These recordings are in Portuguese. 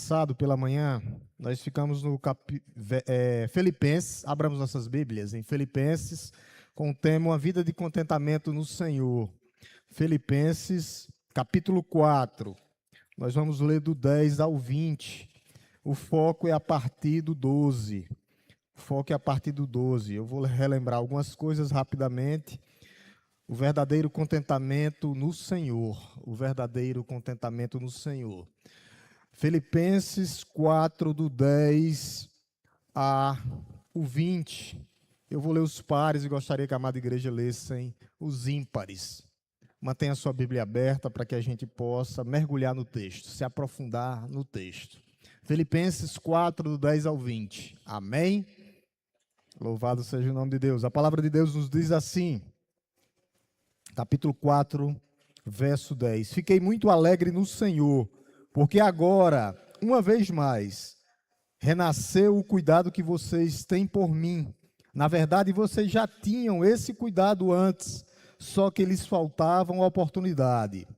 passado, pela manhã, nós ficamos no Filipenses, abramos nossas Bíblias em Filipenses, com o tema A Vida de Contentamento no Senhor. Filipenses, capítulo 4, nós vamos ler do 10 ao 20. O foco é a partir do 12. O foco é a partir do 12. Eu vou relembrar algumas coisas rapidamente. O verdadeiro contentamento no Senhor. O verdadeiro contentamento no Senhor. Filipenses 4, do 10 ao 20. Eu vou ler os pares e gostaria que a amada igreja lessem os ímpares. Mantenha a sua Bíblia aberta para que a gente possa mergulhar no texto, se aprofundar no texto. Filipenses 4, do 10 ao 20. Amém? Louvado seja o nome de Deus. A palavra de Deus nos diz assim, capítulo 4, verso 10. Fiquei muito alegre no Senhor, porque agora, uma vez mais, renasceu o cuidado que vocês têm por mim. Na verdade, vocês já tinham esse cuidado antes, só que lhes faltava uma oportunidade.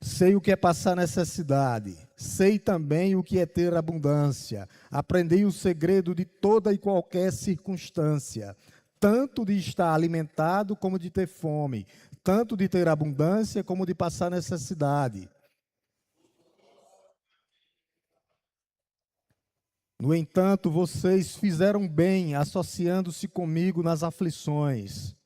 Sei o que é passar necessidade, sei também o que é ter abundância. Aprendi o segredo de toda e qualquer circunstância, tanto de estar alimentado como de ter fome, tanto de ter abundância como de passar necessidade. No entanto, vocês fizeram bem associando-se comigo nas aflições.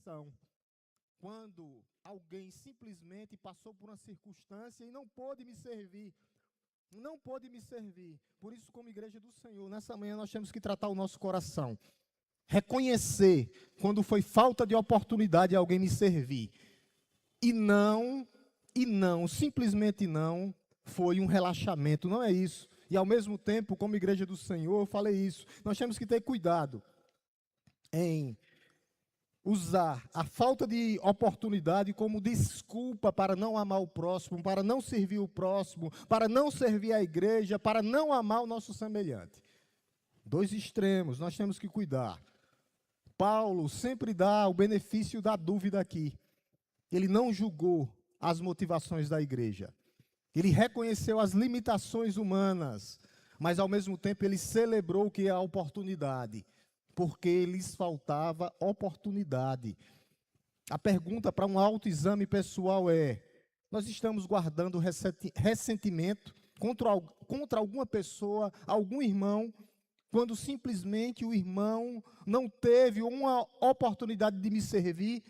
situação. Quando alguém simplesmente passou por uma circunstância e não pôde me servir. Não pôde me servir. Por isso, como igreja do Senhor, nessa manhã nós temos que tratar o nosso coração. Reconhecer quando foi falta de oportunidade de alguém me servir. E não, simplesmente não, foi um relaxamento, não é isso. E ao mesmo tempo, como igreja do Senhor, eu falei isso, nós temos que ter cuidado em usar a falta de oportunidade como desculpa para não amar o próximo, para não servir o próximo, para não servir a igreja, para não amar o nosso semelhante. Dois extremos, nós temos que cuidar. Paulo sempre dá o benefício da dúvida aqui. Ele não julgou as motivações da igreja. Ele reconheceu as limitações humanas, mas ao mesmo tempo ele celebrou que é a oportunidade, porque lhes faltava oportunidade. A pergunta para um autoexame pessoal é: nós estamos guardando ressentimento contra alguma pessoa, algum irmão, quando simplesmente o irmão não teve uma oportunidade de me servir?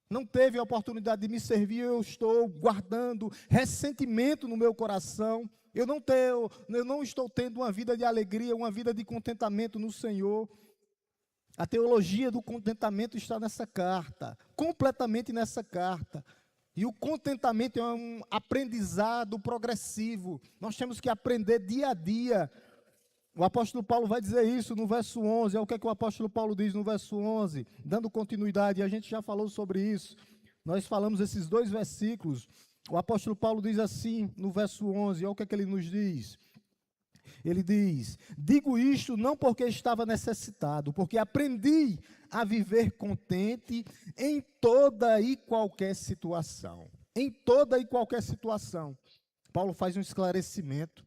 Não teve a oportunidade de me servir, eu estou guardando ressentimento no meu coração. Eu não estou tendo uma vida de alegria, uma vida de contentamento no Senhor. A teologia do contentamento está nessa carta, completamente nessa carta. E o contentamento é um aprendizado progressivo. Nós temos que aprender dia a dia. O apóstolo Paulo vai dizer isso no verso 11, é o que o apóstolo Paulo diz no verso 11, dando continuidade, a gente já falou sobre isso, nós falamos esses dois versículos, o apóstolo Paulo diz assim, no verso 11, é o que ele nos diz, ele diz: digo isto não porque estava necessitado, porque aprendi a viver contente em toda e qualquer situação, em toda e qualquer situação. Paulo faz um esclarecimento.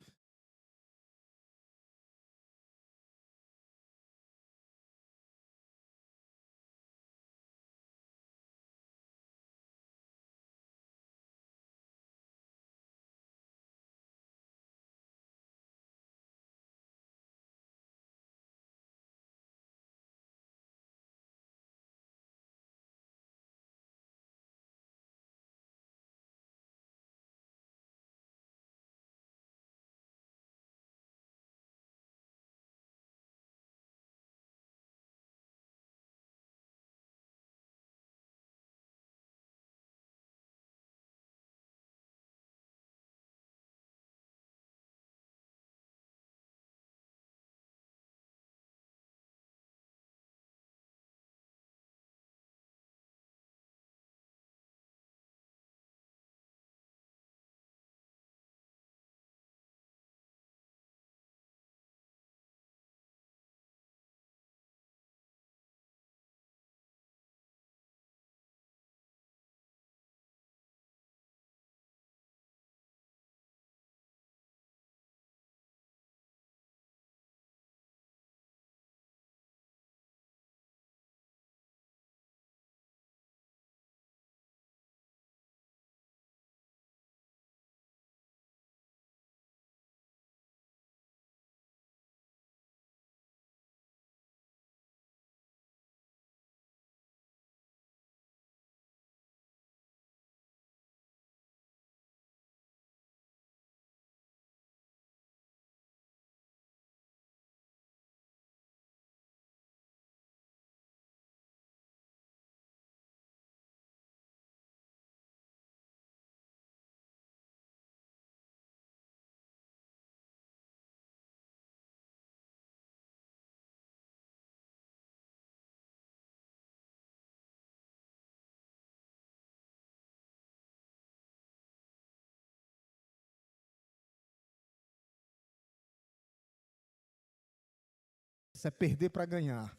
Isso é perder para ganhar.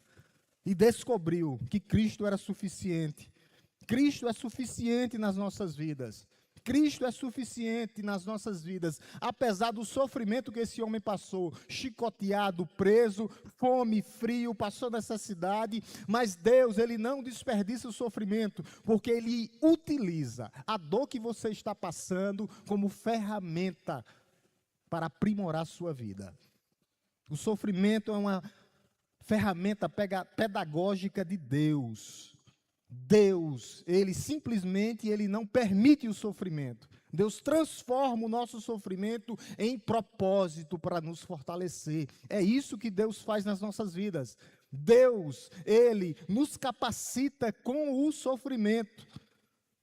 E descobriu que Cristo era suficiente. Cristo é suficiente nas nossas vidas. Cristo é suficiente nas nossas vidas. Apesar do sofrimento que esse homem passou, chicoteado, preso, fome, frio, passou necessidade, mas Deus, Ele não desperdiça o sofrimento, porque Ele utiliza a dor que você está passando como ferramenta para aprimorar a sua vida. O sofrimento é uma ferramenta pedagógica de Deus. Deus, ele não permite o sofrimento. Deus transforma o nosso sofrimento em propósito para nos fortalecer. É isso que Deus faz nas nossas vidas. Deus, ele nos capacita com o sofrimento.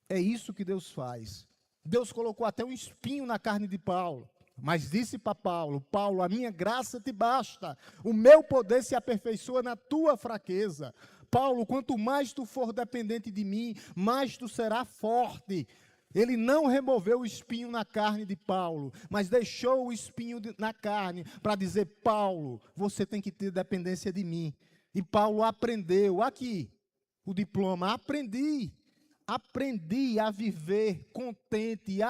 É isso que Deus faz. Deus colocou até um espinho na carne de Paulo, mas disse para Paulo: Paulo, a minha graça te basta, o meu poder se aperfeiçoa na tua fraqueza. Paulo, quanto mais tu for dependente de mim, mais tu serás forte. Ele não removeu o espinho na carne de Paulo, mas deixou o espinho na carne para dizer: Paulo, você tem que ter dependência de mim. E Paulo aprendeu, aqui, o diploma, aprendi a viver contente,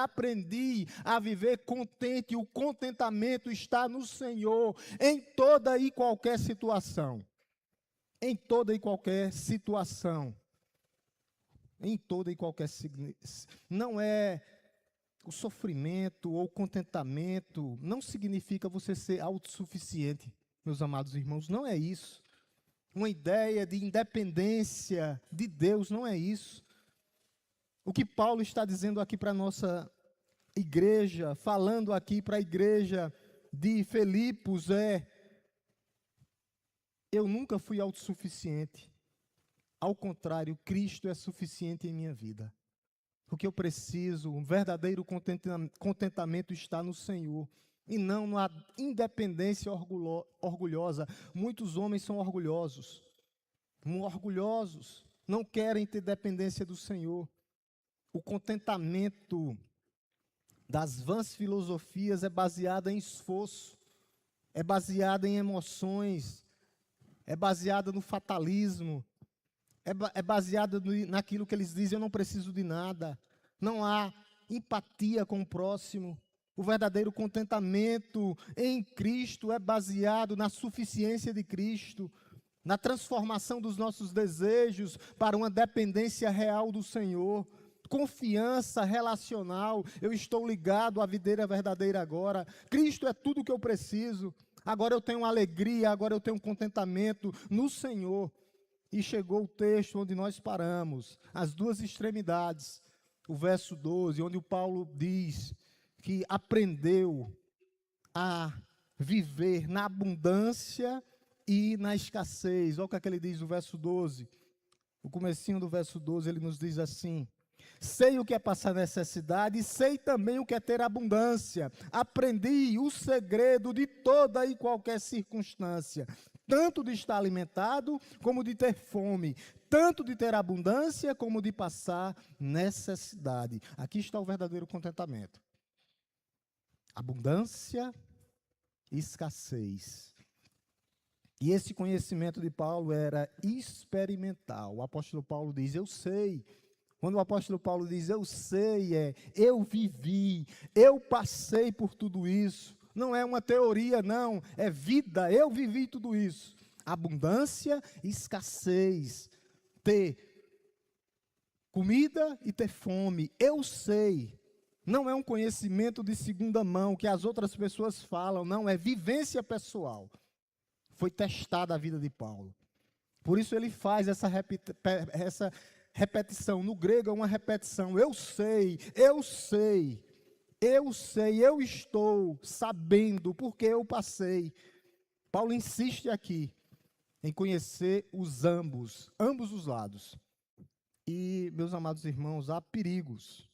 o contentamento está no Senhor, em toda e qualquer situação. Em toda e qualquer situação. Em toda e qualquer... Não é o sofrimento ou o contentamento, não significa você ser autossuficiente, meus amados irmãos, não é isso. Uma ideia de independência de Deus, não é isso. O que Paulo está dizendo aqui para a nossa igreja, falando aqui para a igreja de Filipos é: eu nunca fui autossuficiente. Ao contrário, Cristo é suficiente em minha vida. O que eu preciso, um verdadeiro contentamento está no Senhor e não na independência orgulhosa. Muitos homens são orgulhosos, não querem ter dependência do Senhor. O contentamento das vãs filosofias é baseado em esforço, é baseado em emoções, é baseado no fatalismo, é baseado naquilo que eles dizem: eu não preciso de nada. Não há empatia com o próximo. O verdadeiro contentamento em Cristo é baseado na suficiência de Cristo, na transformação dos nossos desejos para uma dependência real do Senhor. Confiança relacional, eu estou ligado à videira verdadeira agora. Cristo é tudo o que eu preciso. Agora eu tenho alegria, agora eu tenho contentamento no Senhor. E chegou o texto onde nós paramos, as duas extremidades. O verso 12, onde o Paulo diz que aprendeu a viver na abundância e na escassez. Olha o que ele diz no verso 12. O comecinho do verso 12, ele nos diz assim: sei o que é passar necessidade, e sei também o que é ter abundância. Aprendi o segredo de toda e qualquer circunstância, tanto de estar alimentado como de ter fome, tanto de ter abundância como de passar necessidade. Aqui está o verdadeiro contentamento. Abundância e escassez. E esse conhecimento de Paulo era experimental. O apóstolo Paulo diz: eu sei. Quando o apóstolo Paulo diz eu sei, eu vivi, eu passei por tudo isso. Não é uma teoria, não, é vida, eu vivi tudo isso. Abundância e escassez, ter comida e ter fome, eu sei. Não é um conhecimento de segunda mão que as outras pessoas falam, não, é vivência pessoal. Foi testada a vida de Paulo. Por isso ele faz essa repetição. No grego é uma repetição. Eu sei, eu sei, eu sei, eu estou sabendo, porque eu passei. Paulo insiste aqui em conhecer ambos os lados. E, meus amados irmãos, há perigos,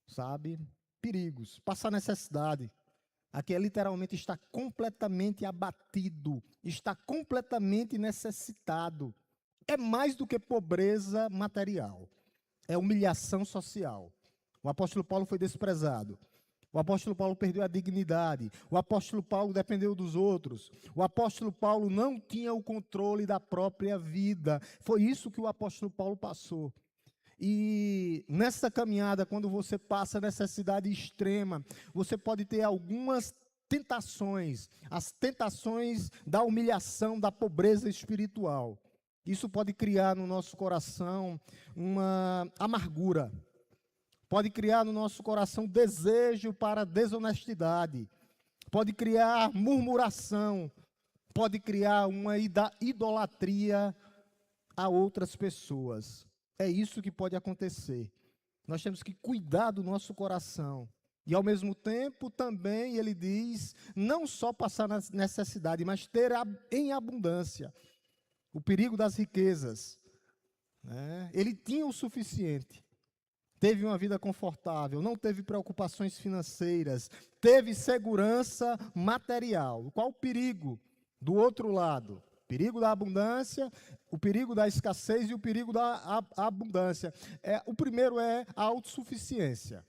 sabe? Perigos. Passar necessidade. Aqui é literalmente está completamente abatido, está completamente necessitado. É mais do que pobreza material, é humilhação social. O apóstolo Paulo foi desprezado, o apóstolo Paulo perdeu a dignidade, o apóstolo Paulo dependeu dos outros, o apóstolo Paulo não tinha o controle da própria vida. Foi isso que o apóstolo Paulo passou. E nessa caminhada, quando você passa necessidade extrema, você pode ter algumas tentações, as tentações da humilhação, da pobreza espiritual. Isso pode criar no nosso coração uma amargura, pode criar no nosso coração desejo para desonestidade, pode criar murmuração, pode criar uma idolatria a outras pessoas. É isso que pode acontecer. Nós temos que cuidar do nosso coração. E, ao mesmo tempo, também ele diz, não só passar na necessidade, mas ter em abundância. O perigo das riquezas. Né? Ele tinha o suficiente. Teve uma vida confortável, não teve preocupações financeiras, teve segurança material. Qual o perigo do outro lado? O perigo da abundância, o perigo da escassez e o perigo da abundância. O primeiro é a autossuficiência.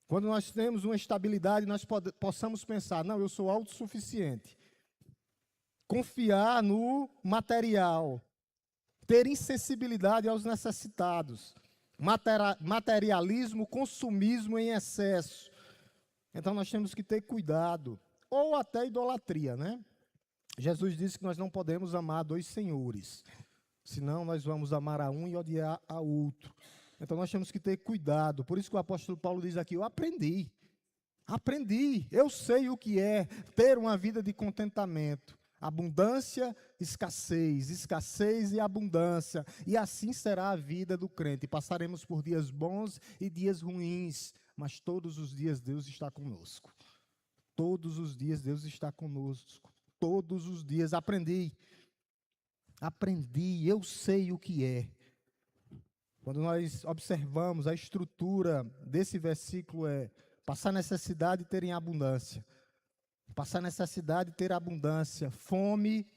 Quando nós temos uma estabilidade, nós possamos pensar, não, eu sou autossuficiente. Confiar no material, ter insensibilidade aos necessitados. Materialismo, consumismo em excesso. Então nós temos que ter cuidado. Ou até idolatria, né? Jesus disse que nós não podemos amar dois senhores. Senão nós vamos amar a um e odiar a outro. Então nós temos que ter cuidado. Por isso que o apóstolo Paulo diz aqui, eu aprendi. Eu sei o que é ter uma vida de contentamento. Abundância, escassez, escassez e abundância. E assim será a vida do crente. Passaremos por dias bons e dias ruins, mas todos os dias Deus está conosco. Todos os dias Deus está conosco. Todos os dias aprendi, eu sei o que é. Quando nós observamos a estrutura desse versículo passar necessidade e ter em abundância. Passar necessidade e ter abundância, fome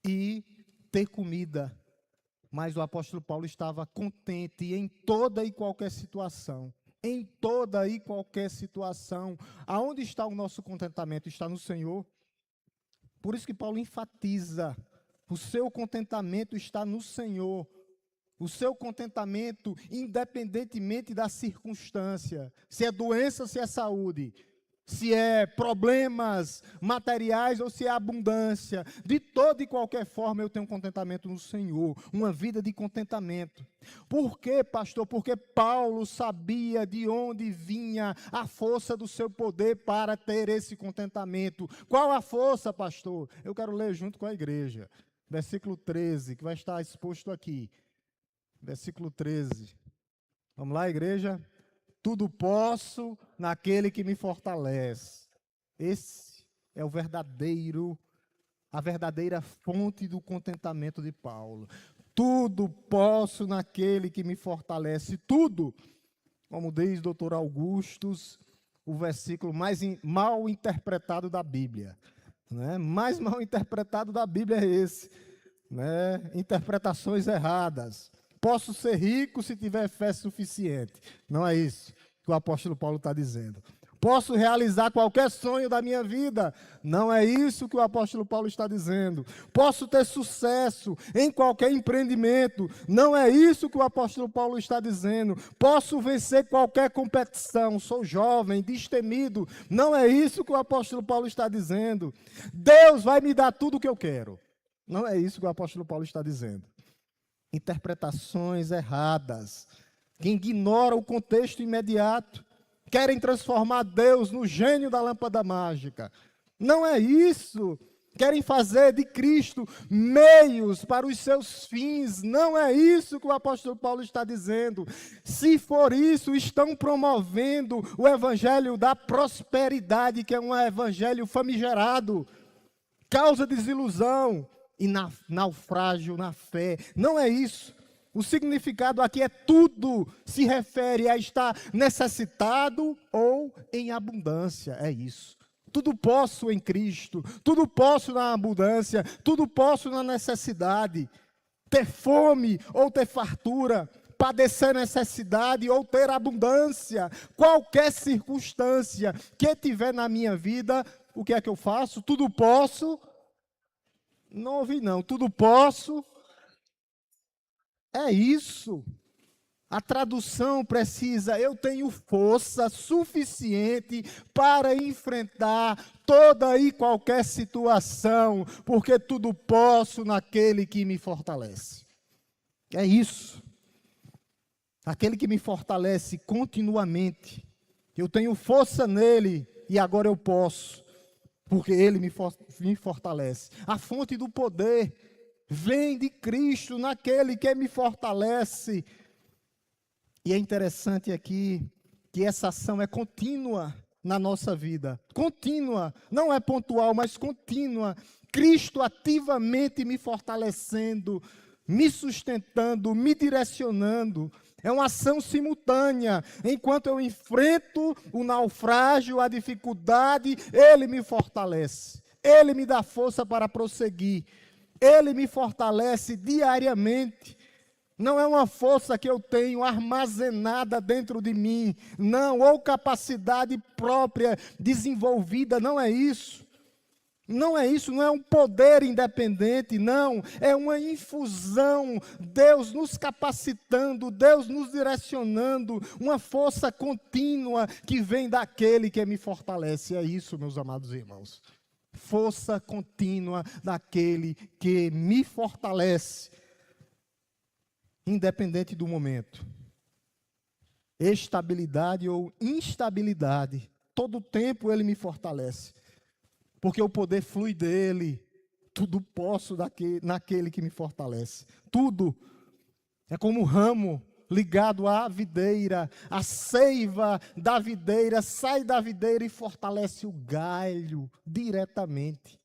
e ter comida. Mas o apóstolo Paulo estava contente em toda e qualquer situação. Em toda e qualquer situação. Aonde está o nosso contentamento? Está no Senhor. Por isso que Paulo enfatiza, o seu contentamento está no Senhor. O seu contentamento, independentemente da circunstância, se é doença, se é saúde, se é problemas materiais ou se é abundância, de toda e qualquer forma eu tenho contentamento no Senhor, uma vida de contentamento. Por quê, pastor? Porque Paulo sabia de onde vinha a força do seu poder para ter esse contentamento. Qual a força, pastor? Eu quero ler junto com a igreja, versículo 13, que vai estar exposto aqui. Versículo 13. Vamos lá, igreja? Tudo posso naquele que me fortalece. Esse é a verdadeira fonte do contentamento de Paulo. Tudo posso naquele que me fortalece. Tudo, como diz Dr. Augustus, o versículo mais mal interpretado da Bíblia. Né? Mais mal interpretado da Bíblia é esse. Né? Interpretações erradas. Posso ser rico se tiver fé suficiente. Não é isso que o apóstolo Paulo está dizendo. Posso realizar qualquer sonho da minha vida. Não é isso que o apóstolo Paulo está dizendo. Posso ter sucesso em qualquer empreendimento. Não é isso que o apóstolo Paulo está dizendo. Posso vencer qualquer competição. Sou jovem, destemido. Não é isso que o apóstolo Paulo está dizendo. Deus vai me dar tudo o que eu quero. Não é isso que o apóstolo Paulo está dizendo. Interpretações erradas, que ignoram o contexto imediato, querem transformar Deus no gênio da lâmpada mágica. Não é isso. Querem fazer de Cristo meios para os seus fins. Não é isso que o apóstolo Paulo está dizendo. Se for isso, estão promovendo o evangelho da prosperidade, que é um evangelho famigerado, causa desilusão e naufrágio na fé. Não é isso. O significado aqui é tudo se refere a estar necessitado ou em abundância. É isso. Tudo posso em Cristo, tudo posso na abundância, tudo posso na necessidade. Ter fome ou ter fartura, padecer necessidade ou ter abundância. Qualquer circunstância que tiver na minha vida, o que é que eu faço? Tudo posso. Não ouvi não, tudo posso, é isso. A tradução precisa, eu tenho força suficiente para enfrentar toda e qualquer situação, porque tudo posso naquele que me fortalece. É isso. Aquele que me fortalece continuamente. Eu tenho força nele e agora eu posso. Porque ele me fortalece. A fonte do poder vem de Cristo, naquele que me fortalece. E é interessante aqui que essa ação é contínua na nossa vida. Contínua, não é pontual, mas contínua. Cristo ativamente me fortalecendo, me sustentando, me direcionando. É uma ação simultânea. Enquanto eu enfrento o naufrágio, a dificuldade, Ele me fortalece. Ele me dá força para prosseguir. Ele me fortalece diariamente. Não é uma força que eu tenho armazenada dentro de mim. Não, ou capacidade própria desenvolvida. Não é isso. Não é isso, não é um poder independente, não, é uma infusão, Deus nos capacitando, Deus nos direcionando, uma força contínua que vem daquele que me fortalece. É isso, meus amados irmãos, força contínua daquele que me fortalece, independente do momento, estabilidade ou instabilidade, todo tempo Ele me fortalece. Porque o poder flui dele, tudo posso naquele que me fortalece. Tudo é como um ramo ligado à videira, a seiva da videira sai da videira e fortalece o galho diretamente.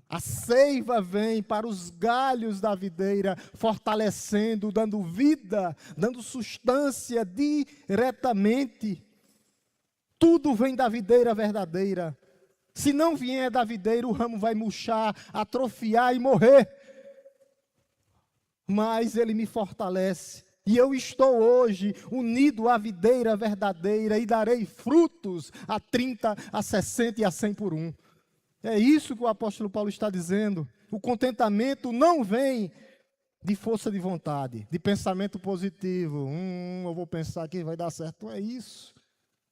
A seiva vem para os galhos da videira, fortalecendo, dando vida, dando substância diretamente. Tudo vem da videira verdadeira. Se não vier da videira, o ramo vai murchar, atrofiar e morrer. Mas Ele me fortalece. E eu estou hoje unido à videira verdadeira e darei frutos a 30, a 60 e a 100 por um. É isso que o apóstolo Paulo está dizendo. O contentamento não vem de força de vontade, de pensamento positivo. Eu vou pensar que vai dar certo. Não é isso.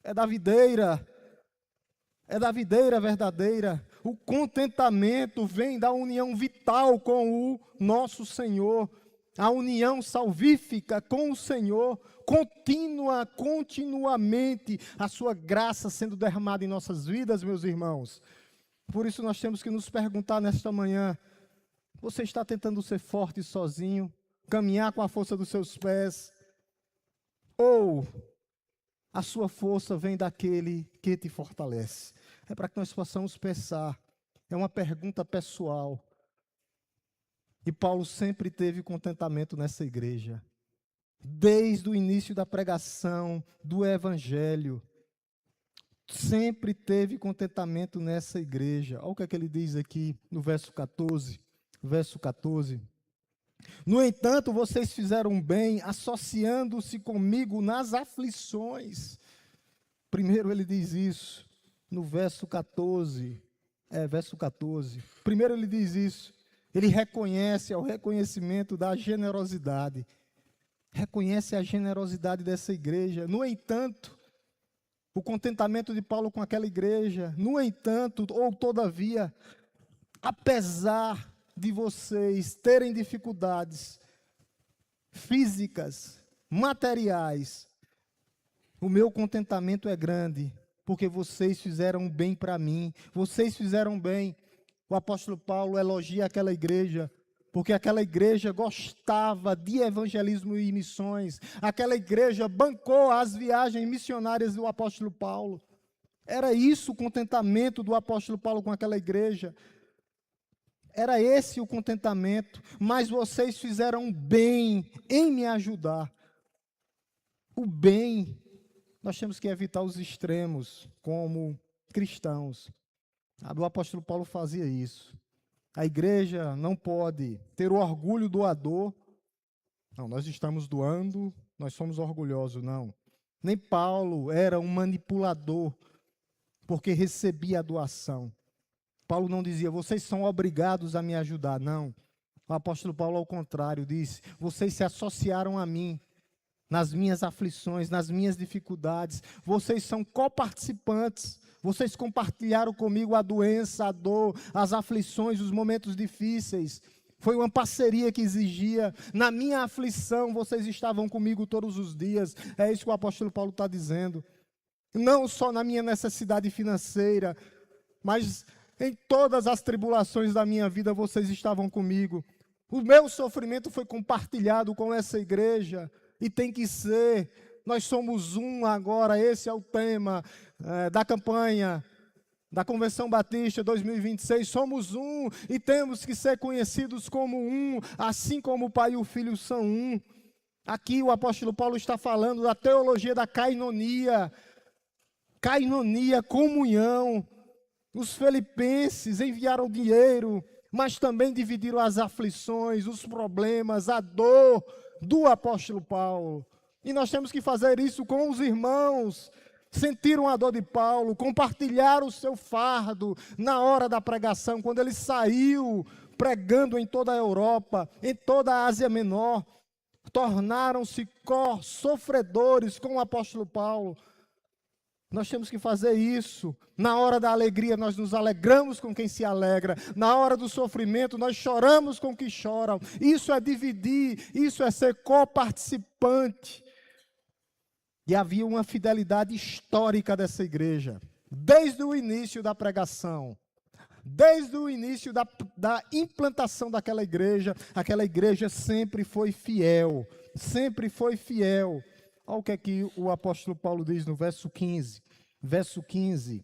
É da videira. É da videira verdadeira. O contentamento vem da união vital com o nosso Senhor. A união salvífica com o Senhor. Continuamente, a sua graça sendo derramada em nossas vidas, meus irmãos. Por isso nós temos que nos perguntar nesta manhã: você está tentando ser forte sozinho? Caminhar com a força dos seus pés? Ou a sua força vem daquele que te fortalece? É para que nós possamos pensar. É uma pergunta pessoal. E Paulo sempre teve contentamento nessa igreja. Desde o início da pregação do Evangelho. Sempre teve contentamento nessa igreja. Olha o que ele diz aqui no verso 14. Verso 14. No entanto, vocês fizeram bem associando-se comigo nas aflições. Primeiro ele diz isso. No verso 14, verso 14. Primeiro ele diz isso. Ele reconhece, é o reconhecimento da generosidade. Reconhece a generosidade dessa igreja. No entanto, o contentamento de Paulo com aquela igreja. No entanto, ou todavia, apesar de vocês terem dificuldades físicas, materiais, o meu contentamento é grande. Porque vocês fizeram bem para mim, vocês fizeram bem. O apóstolo Paulo elogia aquela igreja, porque aquela igreja gostava de evangelismo e missões. Aquela igreja bancou as viagens missionárias do apóstolo Paulo. Era isso o contentamento do apóstolo Paulo com aquela igreja. Era esse o contentamento. Mas vocês fizeram bem em me ajudar. O bem. Nós temos que evitar os extremos como cristãos. O apóstolo Paulo fazia isso. A igreja não pode ter o orgulho doador. Não, nós estamos doando, nós somos orgulhosos, não. Nem Paulo era um manipulador, porque recebia a doação. Paulo não dizia, vocês são obrigados a me ajudar, não. O apóstolo Paulo, ao contrário, disse, vocês se associaram a mim. Nas minhas aflições, nas minhas dificuldades, vocês são coparticipantes, vocês compartilharam comigo a doença, a dor, as aflições, os momentos difíceis. Foi uma parceria que exigia. Na minha aflição, vocês estavam comigo todos os dias. É isso que o apóstolo Paulo está dizendo. Não só na minha necessidade financeira, mas em todas as tribulações da minha vida, vocês estavam comigo. O meu sofrimento foi compartilhado com essa igreja e tem que ser. Nós somos um agora, esse é o tema da campanha da Convenção Batista 2026. Somos um e temos que ser conhecidos como um, assim como o Pai e o Filho são um. Aqui o apóstolo Paulo está falando da teologia da cainonia. Cainonia, comunhão. Os filipenses enviaram dinheiro, mas também dividiram as aflições, os problemas, a dor do apóstolo Paulo. E nós temos que fazer isso com os irmãos. Sentiram a dor de Paulo, compartilharam o seu fardo na hora da pregação, quando ele saiu pregando em toda a Europa, em toda a Ásia Menor. Tornaram-se co-sofredores com o apóstolo Paulo. Nós temos que fazer isso. Na hora da alegria, nós nos alegramos com quem se alegra. Na hora do sofrimento, nós choramos com quem choram. Isso é dividir, isso é ser co-participante. E havia uma fidelidade histórica dessa igreja. Desde o início da pregação, desde o início da implantação daquela igreja, aquela igreja sempre foi fiel. Sempre foi fiel. Olha o que é que o apóstolo Paulo diz no verso 15. Verso 15.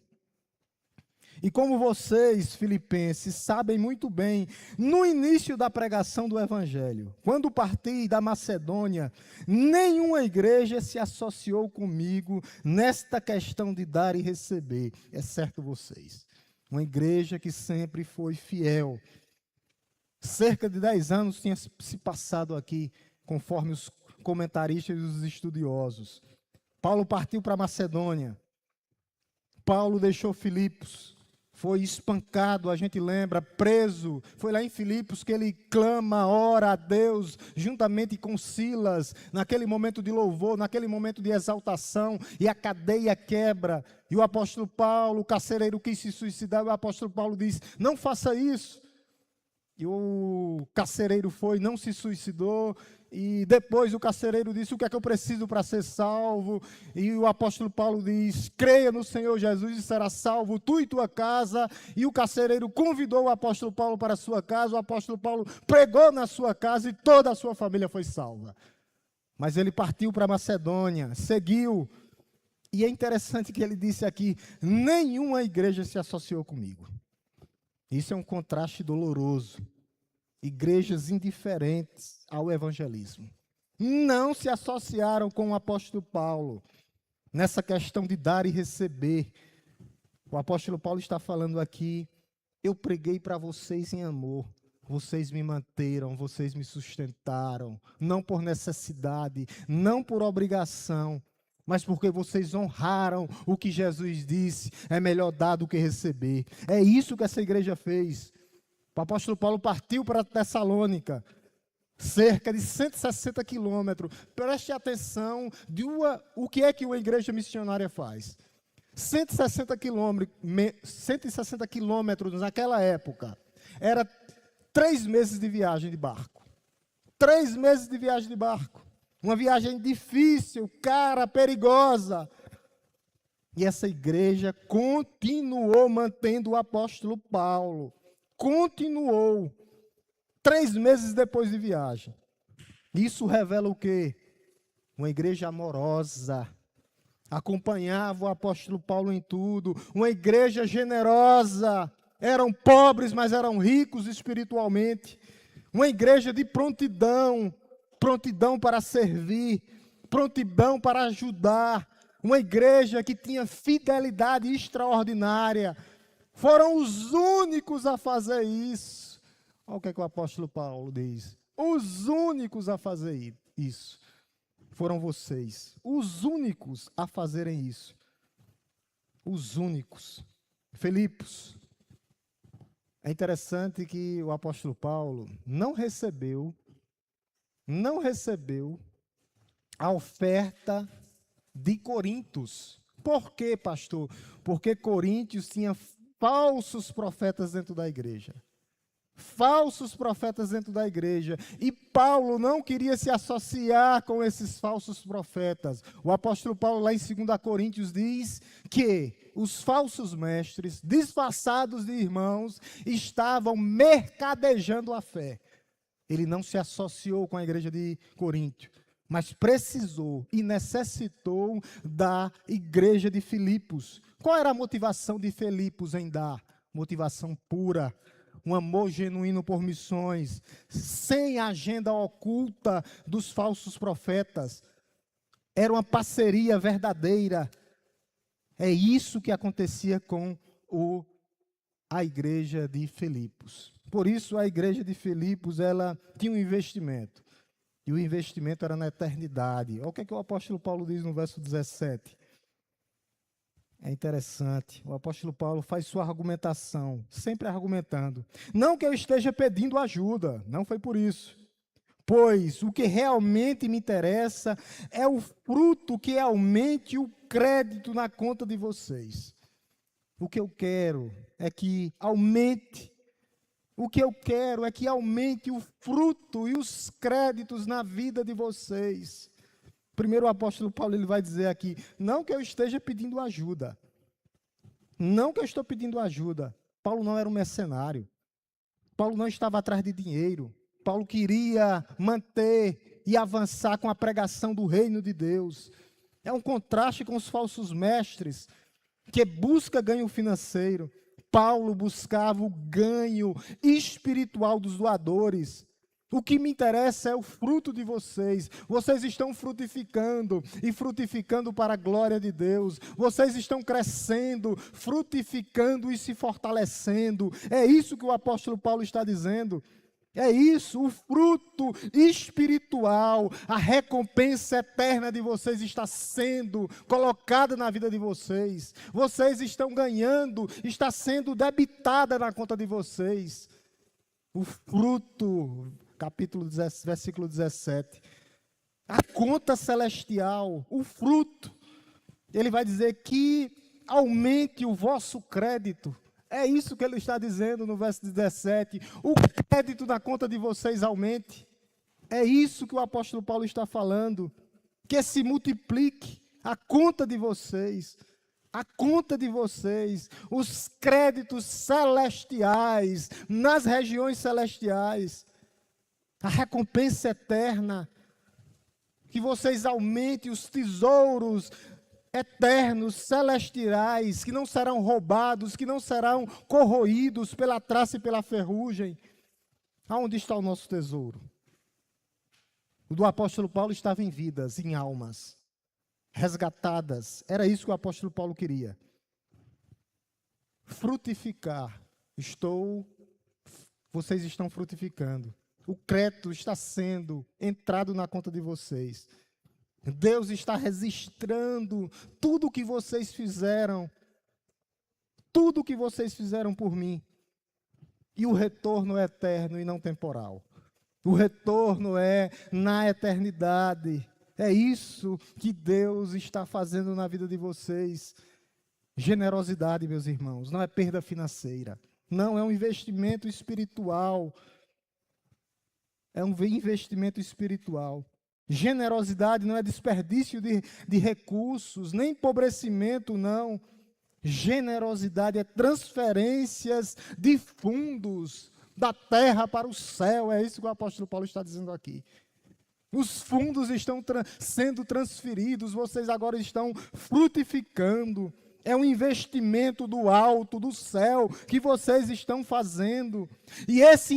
E como vocês, filipenses, sabem muito bem, no início da pregação do Evangelho, quando parti da Macedônia, nenhuma igreja se associou comigo nesta questão de dar e receber, exceto vocês. Uma igreja que sempre foi fiel. Cerca de 10 anos tinha se passado aqui, conforme os comentaristas e os estudiosos. Paulo partiu para a Macedônia. Paulo deixou Filipos. Foi espancado, a gente lembra, preso. Foi lá em Filipos que ele clama, ora a Deus, juntamente com Silas, naquele momento de louvor, naquele momento de exaltação, e a cadeia quebra. E o apóstolo Paulo, o carcereiro, quis se suicidar, o apóstolo Paulo diz, não faça isso. E o carcereiro foi, não se suicidou. E depois o carcereiro disse, o que é que eu preciso para ser salvo? E o apóstolo Paulo diz, creia no Senhor Jesus e será salvo, tu e tua casa. E o carcereiro convidou o apóstolo Paulo para a sua casa, o apóstolo Paulo pregou na sua casa e toda a sua família foi salva. Mas ele partiu para a Macedônia, seguiu. E é interessante que ele disse aqui, nenhuma igreja se associou comigo. Isso é um contraste doloroso. Igrejas indiferentes ao evangelismo não se associaram com o apóstolo Paulo nessa questão de dar e receber. O apóstolo Paulo está falando aqui, eu preguei para vocês em amor, vocês me manteram, vocês me sustentaram, não por necessidade, não por obrigação, mas porque vocês honraram o que Jesus disse, é melhor dar do que receber. É isso que essa igreja fez. O apóstolo Paulo partiu para Tessalônica, cerca de 160 quilômetros. Preste atenção de o que é que uma igreja missionária faz. 160 quilômetros naquela época, era 3 meses de viagem de barco. 3 meses de viagem de barco. Uma viagem difícil, cara, perigosa. E essa igreja continuou mantendo o apóstolo Paulo. Continuou. 3 meses depois de viagem. Isso revela o quê? Uma igreja amorosa. Acompanhava o apóstolo Paulo em tudo. Uma igreja generosa. Eram pobres, mas eram ricos espiritualmente. Uma igreja de prontidão. Prontidão para servir. Prontidão para ajudar. Uma igreja que tinha fidelidade extraordinária. Foram os únicos a fazer isso. Olha o que é que o apóstolo Paulo diz. Os únicos a fazer isso. Foram vocês. Os únicos a fazerem isso. Os únicos. Filipos. É interessante que o apóstolo Paulo não recebeu a oferta de Corintos. Por quê, pastor? Porque Coríntios tinha falsos profetas dentro da igreja. Falsos profetas dentro da igreja. E Paulo não queria se associar com esses falsos profetas. O apóstolo Paulo, lá em 2 Coríntios, diz que os falsos mestres, disfarçados de irmãos, estavam mercadejando a fé. Ele não se associou com a igreja de Corinto, mas precisou e necessitou da igreja de Filipos. Qual era a motivação de Filipos em dar? Motivação pura, um amor genuíno por missões, sem agenda oculta dos falsos profetas. Era uma parceria verdadeira. É isso que acontecia com a igreja de Filipos. Por isso a igreja de Filipos, ela tinha um investimento. E o investimento era na eternidade. Olha o que o apóstolo Paulo diz no verso 17. É interessante. O apóstolo Paulo faz sua argumentação, sempre argumentando. Não que eu esteja pedindo ajuda, não foi por isso. Pois o que realmente me interessa é o fruto que aumente o crédito na conta de vocês. O que eu quero é que aumente. O que eu quero é que aumente o fruto e os créditos na vida de vocês. Primeiro o apóstolo Paulo ele vai dizer aqui, não que eu esteja pedindo ajuda. Não que eu estou pedindo ajuda. Paulo não era um mercenário. Paulo não estava atrás de dinheiro. Paulo queria manter e avançar com a pregação do reino de Deus. É um contraste com os falsos mestres que busca ganho financeiro. Paulo buscava o ganho espiritual dos doadores. O que me interessa é o fruto de vocês. Vocês estão frutificando e frutificando para a glória de Deus. Vocês estão crescendo, frutificando e se fortalecendo. É isso que o apóstolo Paulo está dizendo. É isso, o fruto espiritual, a recompensa eterna de vocês está sendo colocada na vida de vocês. Vocês estão ganhando, está sendo debitada na conta de vocês. O fruto, versículo 17. A conta celestial, o fruto. Ele vai dizer que aumente o vosso crédito. É isso que ele está dizendo no verso 17. O crédito na conta de vocês aumente. É isso que o apóstolo Paulo está falando. Que se multiplique a conta de vocês. A conta de vocês. Os créditos celestiais. Nas regiões celestiais. A recompensa eterna. Que vocês aumentem os tesouros eternos, celestiais, que não serão roubados, que não serão corroídos pela traça e pela ferrugem. Aonde está o nosso tesouro? O do apóstolo Paulo estava em vidas, em almas, resgatadas. Era isso que o apóstolo Paulo queria. Frutificar. Vocês estão frutificando. O crédito está sendo entrado na conta de vocês. Deus está registrando tudo o que vocês fizeram. Tudo o que vocês fizeram por mim. E o retorno é eterno e não temporal. O retorno é na eternidade. É isso que Deus está fazendo na vida de vocês. Generosidade, meus irmãos, não é perda financeira. Não, é um investimento espiritual. É um investimento espiritual. Generosidade não é desperdício de recursos, nem empobrecimento, não. Generosidade é transferências de fundos da terra para o céu. É isso que o apóstolo Paulo está dizendo aqui. Os fundos estão sendo transferidos, vocês agora estão frutificando. É um investimento do alto, do céu, que vocês estão fazendo. E esse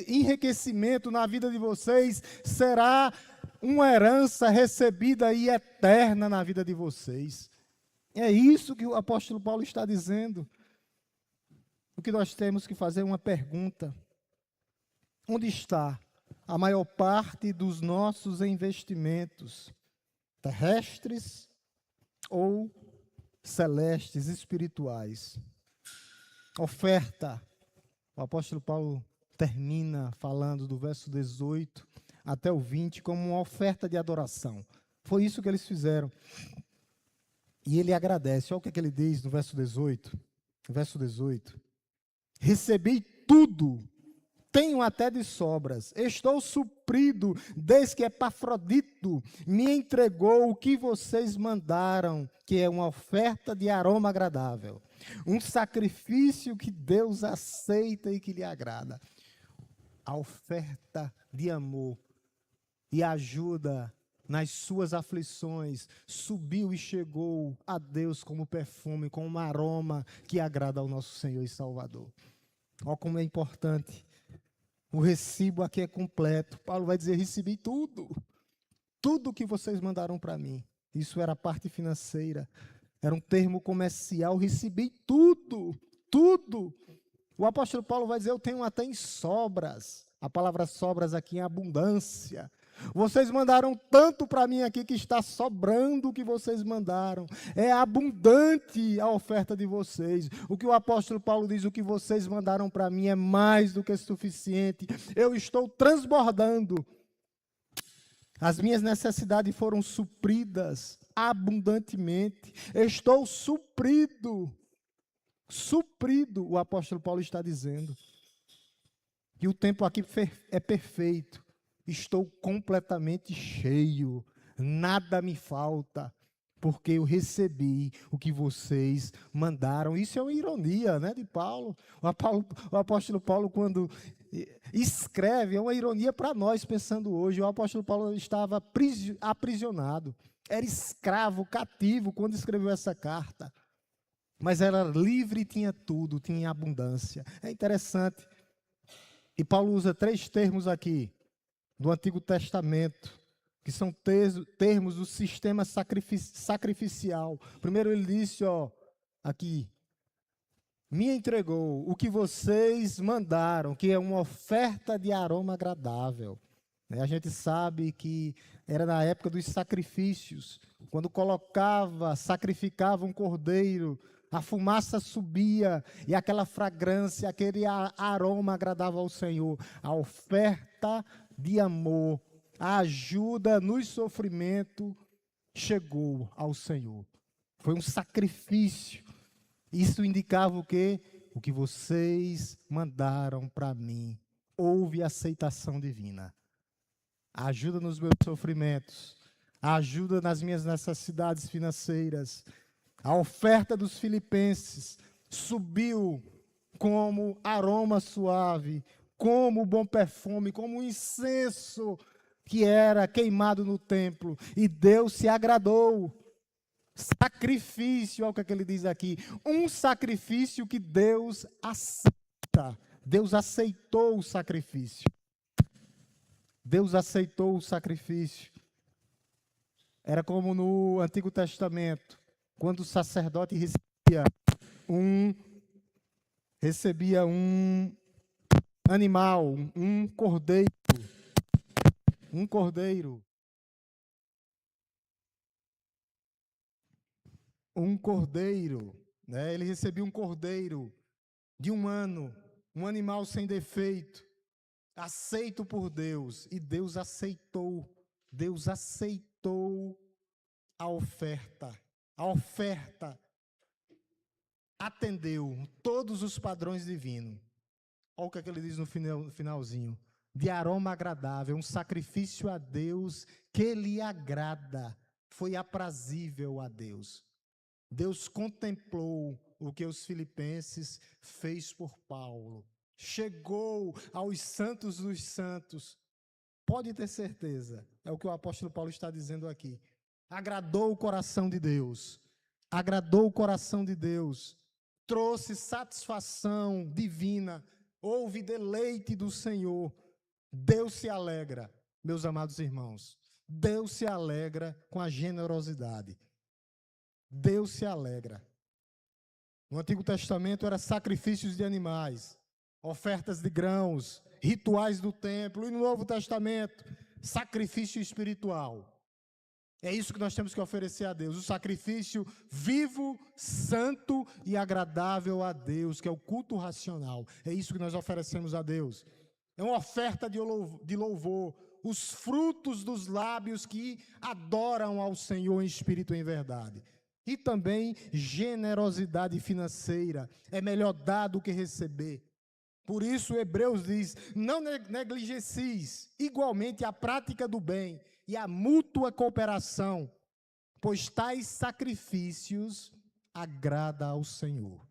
enriquecimento na vida de vocês será uma herança recebida e eterna na vida de vocês. É isso que o apóstolo Paulo está dizendo. O que nós temos que fazer é uma pergunta. Onde está a maior parte dos nossos investimentos? Terrestres ou celestes, espirituais? Oferta. O apóstolo Paulo termina falando do verso 18 até o 20 como uma oferta de adoração. Foi isso que eles fizeram. E ele agradece. Olha o que ele diz no verso 18. Verso 18. Recebi tudo, tenho até de sobras, estou suprido, desde que Epafrodito me entregou o que vocês mandaram, que é uma oferta de aroma agradável, um sacrifício que Deus aceita e que lhe agrada. a oferta de amor e ajuda nas suas aflições, subiu e chegou a Deus como perfume, como um aroma que agrada ao nosso Senhor e Salvador. Olha como é importante. O recibo aqui é completo. Paulo vai dizer, recebi tudo. Tudo que vocês mandaram para mim. Isso era a parte financeira. Era um termo comercial. Recebi tudo. Tudo. O apóstolo Paulo vai dizer, eu tenho até em sobras. A palavra sobras aqui é abundância. Vocês mandaram tanto para mim aqui que está sobrando o que vocês mandaram. É abundante a oferta de vocês. O que o apóstolo Paulo diz, o que vocês mandaram para mim é mais do que suficiente. Eu estou transbordando. As minhas necessidades foram supridas abundantemente. Estou suprido. Suprido, o apóstolo Paulo está dizendo. E o tempo aqui é perfeito. Estou completamente cheio, nada me falta, porque eu recebi o que vocês mandaram. Isso é uma ironia, né, de Paulo. O apóstolo Paulo, quando escreve, é uma ironia para nós, pensando hoje. O apóstolo Paulo estava aprisionado, era escravo, cativo, quando escreveu essa carta. Mas era livre e tinha tudo, tinha abundância. É interessante. E Paulo usa 3 termos aqui do Antigo Testamento, que são termos do sistema sacrificial. Primeiro ele disse, aqui, me entregou o que vocês mandaram, que é uma oferta de aroma agradável. A gente sabe que era na época dos sacrifícios, quando sacrificava um cordeiro, a fumaça subia e aquela fragrância, aquele aroma agradava ao Senhor. A oferta de amor, a ajuda no sofrimento chegou ao Senhor. Foi um sacrifício. Isso indicava o quê? O que vocês mandaram para mim. Houve aceitação divina. A ajuda nos meus sofrimentos, a ajuda nas minhas necessidades financeiras. A oferta dos filipenses subiu como aroma suave, como bom perfume, como um incenso que era queimado no templo. E Deus se agradou. Sacrifício, olha o que ele diz aqui. Um sacrifício que Deus aceita. Deus aceitou o sacrifício. Deus aceitou o sacrifício. Era como no Antigo Testamento, quando o sacerdote recebia um animal, um cordeiro. Um cordeiro. Um cordeiro, né? Ele recebia um cordeiro de 1 ano, um animal sem defeito, aceito por Deus, e Deus aceitou a oferta. A oferta atendeu todos os padrões divinos. Olha o que ele diz no finalzinho. De aroma agradável, um sacrifício a Deus que lhe agrada. Foi aprazível a Deus. Deus contemplou o que os filipenses fez por Paulo. Chegou aos santos dos santos. Pode ter certeza, é o que o apóstolo Paulo está dizendo aqui. Agradou o coração de Deus. Agradou o coração de Deus. Trouxe satisfação divina. Houve deleite do Senhor. Deus se alegra, meus amados irmãos. Deus se alegra com a generosidade. Deus se alegra. No Antigo Testamento era sacrifícios de animais, ofertas de grãos, rituais do templo. E no Novo Testamento, sacrifício espiritual. É isso que nós temos que oferecer a Deus. O sacrifício vivo, santo e agradável a Deus, que é o culto racional. É isso que nós oferecemos a Deus. É uma oferta de louvor. Os frutos dos lábios que adoram ao Senhor em espírito e em verdade. E também generosidade financeira. É melhor dar do que receber. Por isso Hebreus diz, não negligencies igualmente a prática do bem e a mútua cooperação, pois tais sacrifícios agrada ao Senhor.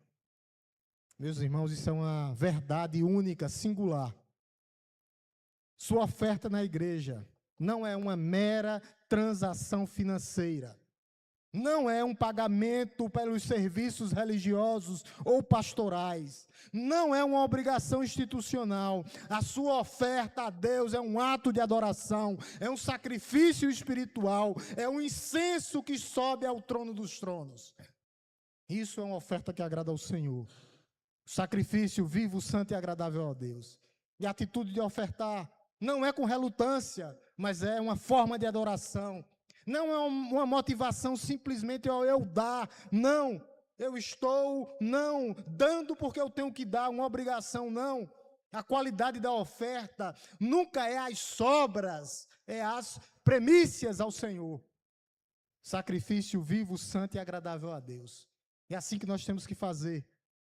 Meus irmãos, isso é uma verdade única, singular. Sua oferta na igreja não é uma mera transação financeira. Não é um pagamento pelos serviços religiosos ou pastorais. Não é uma obrigação institucional. A sua oferta a Deus é um ato de adoração, é um sacrifício espiritual, é um incenso que sobe ao trono dos tronos. Isso é uma oferta que agrada ao Senhor. Sacrifício vivo, santo e agradável a Deus. E a atitude de ofertar não é com relutância, mas é uma forma de adoração. Não é uma motivação simplesmente eu dar, não. Eu estou, não, dando porque eu tenho que dar, uma obrigação, não. A qualidade da oferta nunca é as sobras, é as primícias ao Senhor. Sacrifício vivo, santo e agradável a Deus. É assim que nós temos que fazer.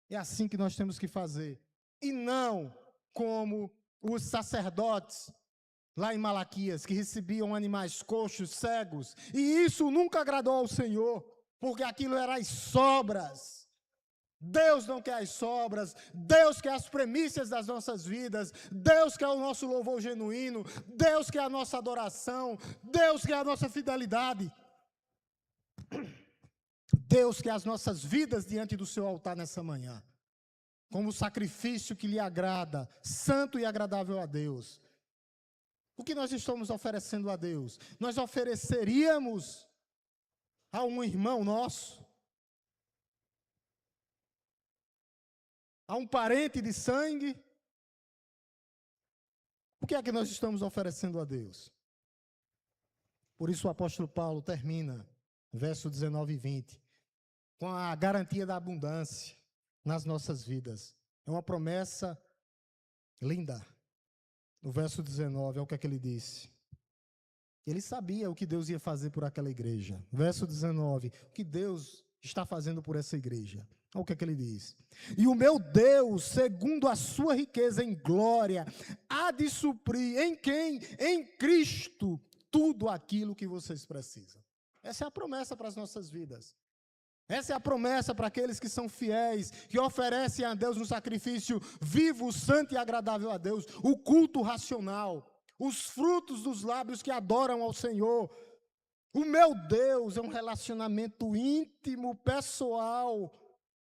É assim que nós temos que fazer. E não como os sacerdotes lá em Malaquias, que recebiam animais coxos, cegos, e isso nunca agradou ao Senhor, porque aquilo eram as sobras. Deus não quer as sobras, Deus quer as premissas das nossas vidas, Deus quer o nosso louvor genuíno, Deus quer a nossa adoração, Deus quer a nossa fidelidade. Deus quer as nossas vidas diante do seu altar nessa manhã, como sacrifício que lhe agrada, santo e agradável a Deus. O que nós estamos oferecendo a Deus? Nós ofereceríamos a um irmão nosso, a um parente de sangue? O que é que nós estamos oferecendo a Deus? Por isso o apóstolo Paulo termina, verso 19 e 20, com a garantia da abundância nas nossas vidas. É uma promessa linda. No verso 19, é o que é que ele disse. Ele sabia o que Deus ia fazer por aquela igreja. Verso 19, o que Deus está fazendo por essa igreja. Olha o que é que ele diz. E o meu Deus, segundo a sua riqueza em glória, há de suprir em quem? Em Cristo, tudo aquilo que vocês precisam. Essa é a promessa para as nossas vidas. Essa é a promessa para aqueles que são fiéis, que oferecem a Deus um sacrifício vivo, santo e agradável a Deus, o culto racional, os frutos dos lábios que adoram ao Senhor. O meu Deus é um relacionamento íntimo, pessoal,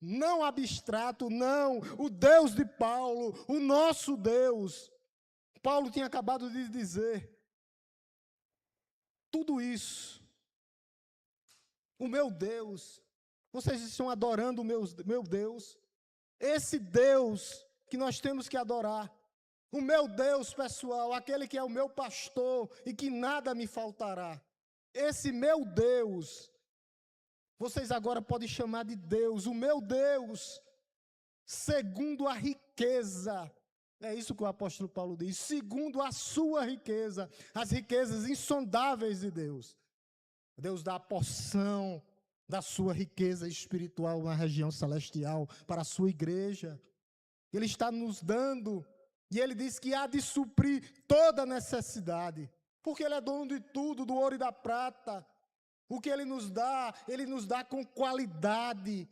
não abstrato, não. O Deus de Paulo, o nosso Deus. Paulo tinha acabado de dizer tudo isso. O meu Deus. Vocês estão adorando o meu Deus. Esse Deus que nós temos que adorar. O meu Deus, pessoal, aquele que é o meu pastor e que nada me faltará. Esse meu Deus, vocês agora podem chamar de Deus, o meu Deus, segundo a riqueza. É isso que o apóstolo Paulo diz, segundo a sua riqueza, as riquezas insondáveis de Deus. Deus dá a porção da sua riqueza espiritual na região celestial para a sua igreja. Ele está nos dando, e ele diz que há de suprir toda necessidade, porque ele é dono de tudo, do ouro e da prata. O que ele nos dá com qualidade.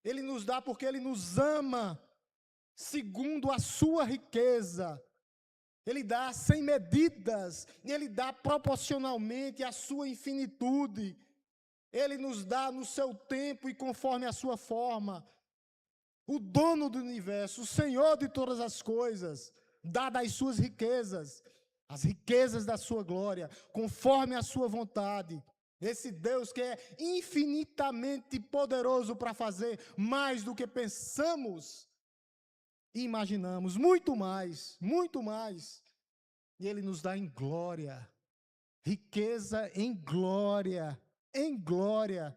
Ele nos dá porque ele nos ama, segundo a sua riqueza. Ele dá sem medidas, ele dá proporcionalmente à sua infinitude. Ele nos dá no seu tempo e conforme a sua forma. O dono do universo, o Senhor de todas as coisas, dá das suas riquezas, as riquezas da sua glória, conforme a sua vontade. Esse Deus que é infinitamente poderoso para fazer mais do que pensamos e imaginamos, muito mais, muito mais. E Ele nos dá em glória, riqueza em glória. Em glória,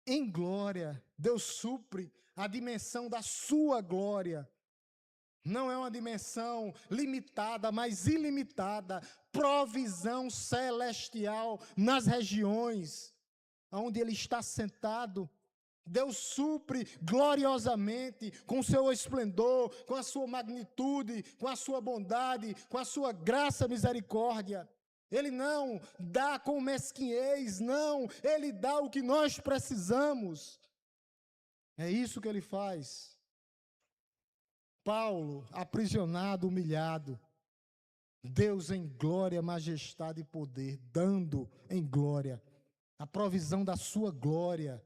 em glória, Deus supre a dimensão da sua glória. Não é uma dimensão limitada, mas ilimitada, provisão celestial nas regiões onde Ele está sentado. Deus supre gloriosamente, com o seu esplendor, com a sua magnitude, com a sua bondade, com a sua graça e misericórdia. Ele não dá com mesquinhez, não. Ele dá o que nós precisamos. É isso que ele faz. Paulo, aprisionado, humilhado, Deus em glória, majestade e poder, dando em glória a provisão da sua glória,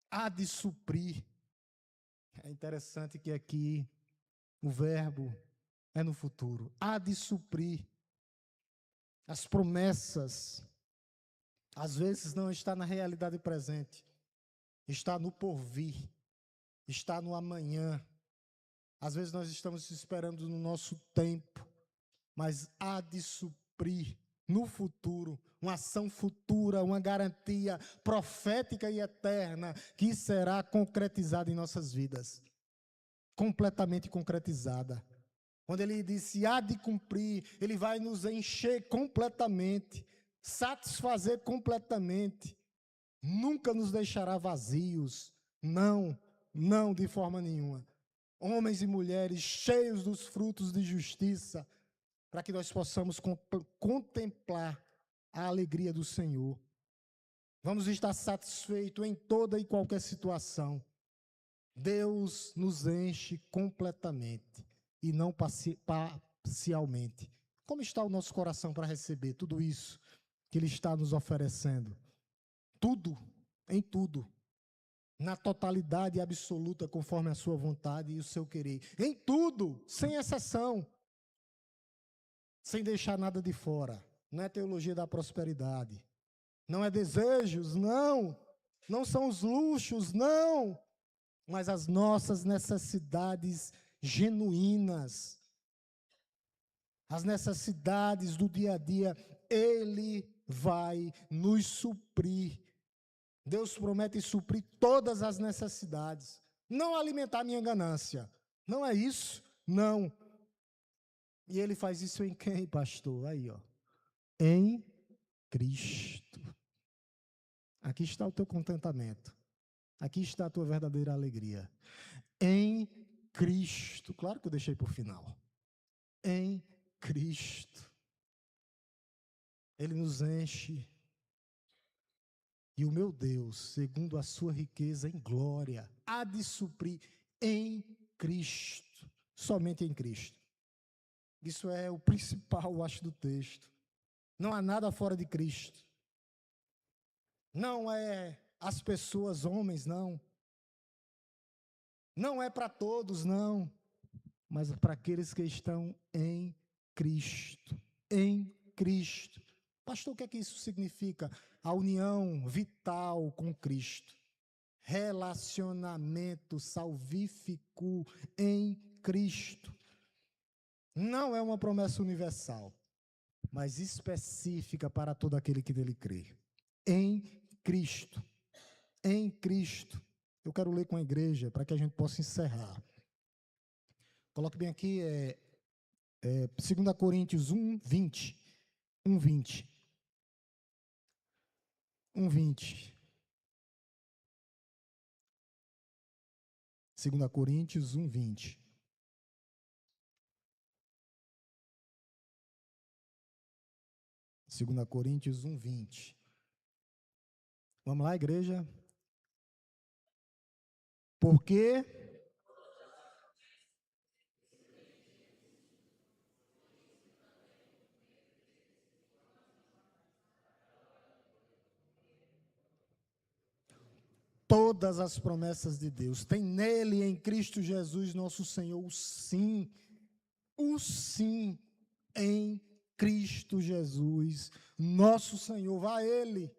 há de suprir. É interessante que aqui o verbo é no futuro, há de suprir. As promessas, às vezes não está na realidade presente, está no porvir, está no amanhã. Às vezes nós estamos esperando no nosso tempo, mas há de suprir no futuro, uma ação futura, uma garantia profética e eterna que será concretizada em nossas vidas. Completamente concretizada. Quando ele disse há de cumprir, ele vai nos encher completamente, satisfazer completamente. Nunca nos deixará vazios. Não, não de forma nenhuma. Homens e mulheres cheios dos frutos de justiça, para que nós possamos contemplar a alegria do Senhor. Vamos estar satisfeitos em toda e qualquer situação. Deus nos enche completamente e não parcialmente. Como está o nosso coração para receber tudo isso que Ele está nos oferecendo? Tudo, em tudo, na totalidade absoluta, conforme a sua vontade e o seu querer. Em tudo, sem exceção, sem deixar nada de fora. Não é teologia da prosperidade, não é desejos, não, não são os luxos, não, mas as nossas necessidades genuínas, as necessidades do dia a dia, Ele vai nos suprir. Deus promete suprir todas as necessidades, não alimentar minha ganância, não é isso, não. E Ele faz isso em quem, pastor? Aí, ó, em Cristo. Aqui está o teu contentamento, aqui está a tua verdadeira alegria. Em Cristo, claro que eu deixei por final. Em Cristo, Ele nos enche. E o meu Deus, segundo a sua riqueza em glória, há de suprir em Cristo, somente em Cristo. Isso é o principal, eu acho, do texto. Não há nada fora de Cristo. Não é as pessoas, homens, não. Não é para todos, não. Mas para aqueles que estão em Cristo. Em Cristo. Pastor, o que é que isso significa? A união vital com Cristo. Relacionamento salvífico em Cristo. Não é uma promessa universal, mas específica para todo aquele que nele crê. Em Cristo. Em Cristo. Eu quero ler com a igreja para que a gente possa encerrar. Coloque bem aqui, 2 Coríntios 1, 20. 1, 20. 1, 20. 2 Coríntios 1, 20. Segunda Coríntios 1, 20. Vamos lá, igreja? Porque todas as promessas de Deus tem nele, em Cristo Jesus, nosso Senhor, o sim em Cristo Jesus, nosso Senhor. Vá a Ele,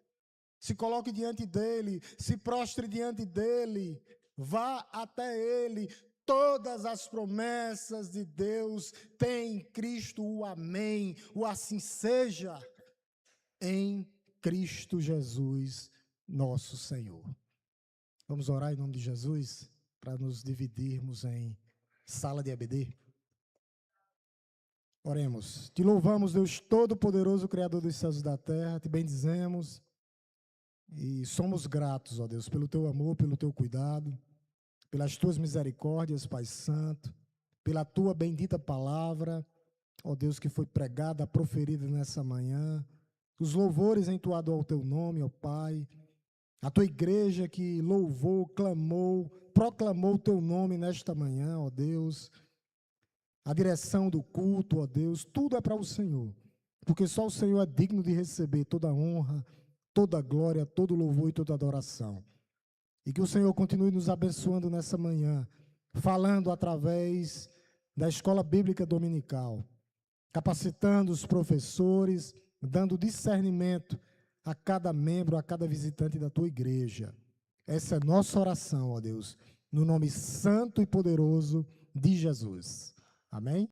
se coloque diante dEle, se prostre diante dEle, vá até Ele. Todas as promessas de Deus têm em Cristo o amém, o assim seja, em Cristo Jesus, nosso Senhor. Vamos orar em nome de Jesus, para nos dividirmos em sala de EBD. Oremos. Te louvamos, Deus Todo-Poderoso, Criador dos céus e da terra, te bendizemos e somos gratos, ó Deus, pelo teu amor, pelo teu cuidado, pelas tuas misericórdias, Pai Santo, pela tua bendita palavra, ó Deus, que foi pregada, proferida nessa manhã, os louvores entoados ao teu nome, ó Pai, a tua igreja que louvou, clamou, proclamou o teu nome nesta manhã, ó Deus, a direção do culto, ó Deus, tudo é para o Senhor, porque só o Senhor é digno de receber toda a honra, toda a glória, todo o louvor e toda a adoração. E que o Senhor continue nos abençoando nessa manhã, falando através da Escola Bíblica Dominical, capacitando os professores, dando discernimento a cada membro, a cada visitante da tua igreja. Essa é nossa oração, ó Deus, no nome santo e poderoso de Jesus. Amém?